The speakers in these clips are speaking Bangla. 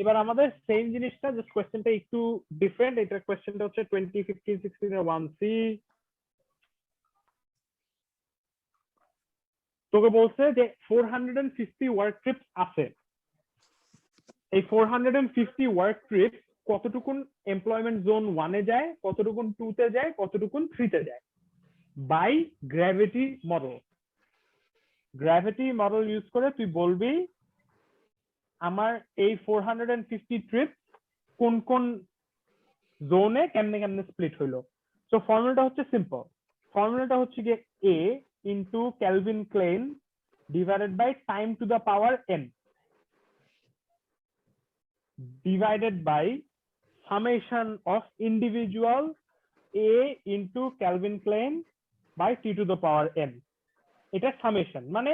এবার আমাদের সেম জিনিসটা, জাস্ট কোশ্চেনটা একটু ডিফারেন্ট। এটা কোশ্চেনটা হচ্ছে 20, 15, 16 এর 1C। তোকে বলছে যে 450 ওয়ার্ক ট্রিপস আছে। এই 450 ওয়ার্ক ট্রিপস কতটুকুন এমপ্লয়মেন্ট জোন 1 এ যায়, কতটুকুন 2 তে যায়, কতটুকুন 3 তে যায়, by gravity model. Gravity model use করে তুই বলবি আমার এই 450 ট্রিপস কোন কোন জোনে কেমনে কেমনে স্প্লিট হইলো। সো ফর্মুলাটা হচ্ছে সিম্পল। ফর্মুলাটা হচ্ছে গিয়ে a into Calvin Klein divided by time to the power n divided by summation of individual a into Calvin Klein by t to the power n। এটা সামেশন, মানে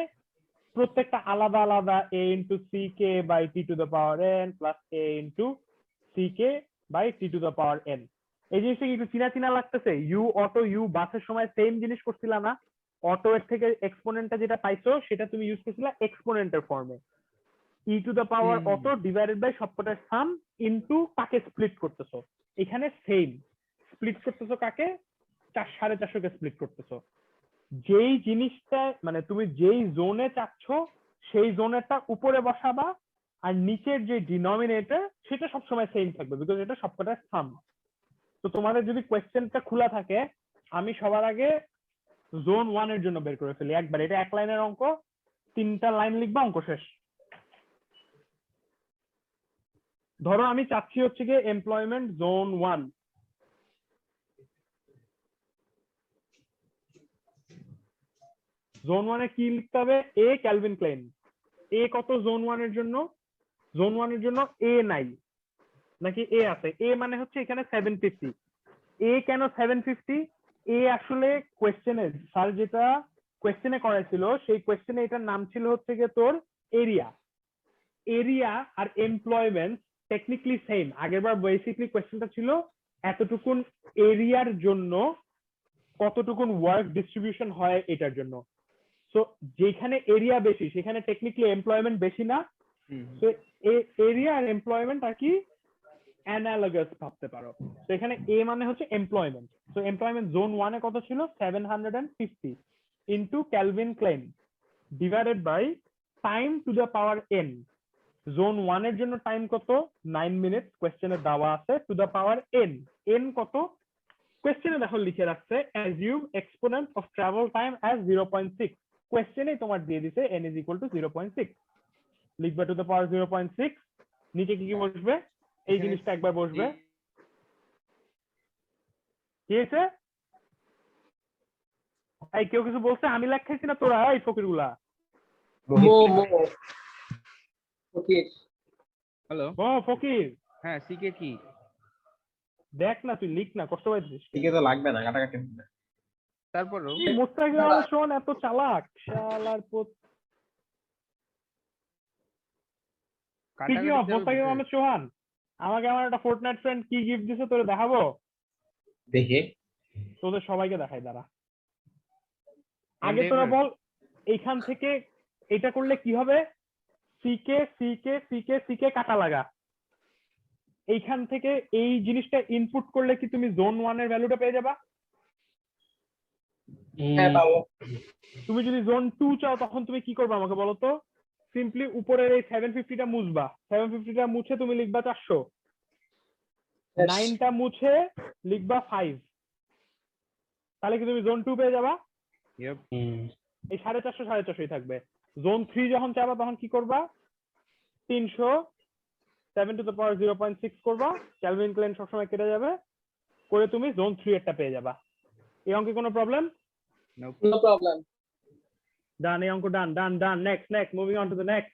প্রত্যেকটা আলাদা আলাদা a into ck by t to the power n plus a into ck by t to the power n। এই জিনিসটা কি একটু চিনা চিনা লাগতেছে? ইউ অটো ইউ বাসের সময় সেম জিনিস করছিলা না? অটো এর থেকে এক্সপোনেন্টটা যেটা পাইছো সেটা তুমি ইউজ করছিলা এক্সপোনেন্টের ফর্মে। E to the power auto divided by সবকটার সাম ইনটু কাকে স্প্লিট করতেছো। এখানে সেম স্প্লিট করতেছো কাকে? 450 কে স্প্লিট করতেছো। যেই জিনিসটা মানে তুমি যেই জোনে চাচ্ছ সেই জোনেরটা উপরে বসাবা, আর নিচের যে ডিনোমিনেটর সেটা সবসময় সেম থাকবে, বিকজ এটা সবকটার সাম। তো তোমাদের যদি কোয়েশ্চেনটা খোলা থাকে, আমি সবার আগে জোন 1 এর জন্য বের করে ফেলি একবার। এটা এক লাইনের অঙ্ক, 3টা লাইন লিখবা, অঙ্ক শেষ। ধরো আমি চাচ্ছি হচ্ছে গিয়ে এমপ্লয়মেন্ট জোন 1। জোন 1 এ কি লিখতে হবে? এ ক্যালভিন ক্লেইন। এ কত জোন 1 এর জন্য? জোন 1 এর জন্য এ নাই, নাকি এ আছে? এ মানে হচ্ছে এখানে 750। এ কেন 750? এ আসলে কোয়েশ্চেনে স্যার যেটা কোয়েশ্চেনে করাইছিল সেই কোয়েশ্চেনে এটার নাম ছিল হচ্ছে গিয়ে তোর এরিয়া। এরিয়া আর এমপ্লয়মেন্ট টেকনিক্যালি সেম। আগেরবার বেসিক্যালি কোয়েশ্চেনটা ছিল এতটুকুন এরিয়ার জন্য কতটুকুন ওয়ার্ক ডিস্ট্রিবিউশন হয় এটার জন্য। সো যেখানে এরিয়া বেশি সেখানে টেকনিক্যালি এমপ্লয়মেন্ট বেশি না? তো এরিয়া আর এমপ্লয়মেন্ট আর কি অ্যানালগাস ভাবতে পারো। তো এখানে এ মানে হচ্ছে এমপ্লয়মেন্ট। তো এমপ্লয়মেন্ট জোন 1 এ কত ছিল? 750 into Calvin Klein divided by time to the power n। Zone 1 এর জন্য টাইম কত? 9 মিনিট কোয়েশ্চেনে দেওয়া আছে, two the power n। n কত? কোয়েশ্চেনে দেখো লিখে রাখছে assume exponent of travel time as 0.6। কোয়েশ্চেনে তোমার দিয়ে দিছে n is equal to 0.6। লিখবে টু দ্য পাওয়ার 0.6। নিচে কি কি বসবে? এই জিনিসটা একবার বসবে। কি হয়েছে? এই কেউ কিছু বলছে? আমি লেখ খাইছি না তোরা? এই ফকির গুলা। হ্যালো, ও ফকির, হ্যাঁ সিকে কি? দেখ না, তুই লিখ না, কষ্ট পাইছিস। ঠিকই তো লাগবে না, কাটাকাটি হবে। তারপরও মোস্তাকিম আহমেদ সোহান এত চালাক শালার পুত। কি মোস্তাকিম আহমেদ সোহান আমাকে আমার একটা ফোর্টনাইট ফ্রেন্ড কি গিফট দিছে তোরে দেখাবো? দেখে তোদের সবাইকে দেখাই দাঁড়া। আগে তোরা বল এইখান থেকে এটা করলে কি হবে? সিকে সিকে সিকে সিকে কাটা লাগা। এইখান থেকে এই জিনিসটা ইনপুট করলে কি তুমি জোন 1 এর ভ্যালুটা পেয়ে যাবা? হ্যাঁ পাবো। তুমি যদি জোন 2 চাও তখন তুমি কি করবে আমাকে বলো তো? সিম্পলি উপরের এই 750টা মুছবা। 750টা মুছে তুমি লিখবা 400। 9টা মুছে লিখবা 5। তাহলে কি তুমি জোন 2 পেয়ে যাবা? এই 450 450 থাকবে। জোন 3 যখন চাবা তখন কি করবা? 300 7 টু দ্য পাওয়ার 0.6 করবা, ক্যালভিন ক্লেইন সবসময় কেটে যাবে, করে তুমি জোন 3 এরটা পেয়ে যাবা। এই অঙ্কে কোনো প্রবলেম? No problem. ডান, এই অঙ্ক done done done. Next next, moving on to the next.